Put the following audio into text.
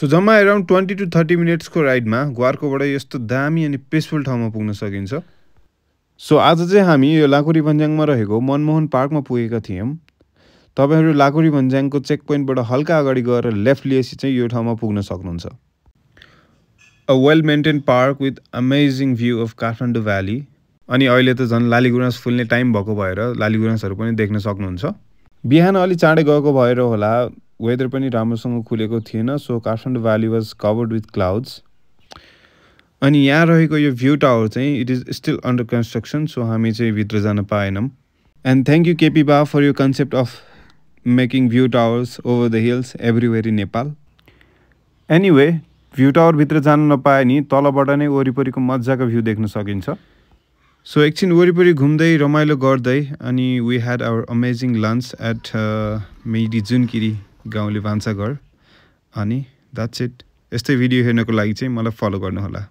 So जम्मा around 20 to 30 मिनट्सको राइडमा ग्वार्कोबाट यस्तो दामी अनि पिसफुल ठाउँमा पुग्न सकिन्छ। सो आज चाहिँ हामी यो लाकुरी भन्ज्याङमा रहेको मनमोहन पार्कमा पुगेका थियौँ। तपाईहरु लाकुरी भन्ज्याङको चेक पोइन्टबाट हल्का अगाडि गएर लेफ्ट लिएपछि चाहिँ यो ठाउँमा पुग्न सक्नुहुन्छ। A well maintain park with amazing view of Kathmandu valley. अनि अहिले त झन् लालीगुराँस फुल्ने टाइम भएको भएर लालीगुराँसहरू पनि देख्न सक्नुहुन्छ। बिहान अलि चाँडै गएको भएर होला वेदर पनि राम्रोसँग खुलेको थिएन, so Kathmandu valley was covered with clouds. अनि यहाँ रहेको यो भ्यू टावर चाहिँ it is still under construction, so हामी चाहिँ भित्र जान पाएनौँ। एन्ड थ्याङ्क यू केपी बा फर यो concept of making view towers over the hills everywhere in Nepal. Anyway view tower भित्र जान नपाए नि तलबाट नै वरिपरिको मजाको भ्यू देख्न सकिन्छ। सो एकछिन वरिपरि घुम्दै रमाइलो गर्दै अनि we had our amazing lunch at मेडी जुनकिरी गाउँले भान्साघर। अनि द्याट्स इट। यस्तै भिडियो हेर्नको लागि चाहिँ मलाई फलो गर्नुहोला।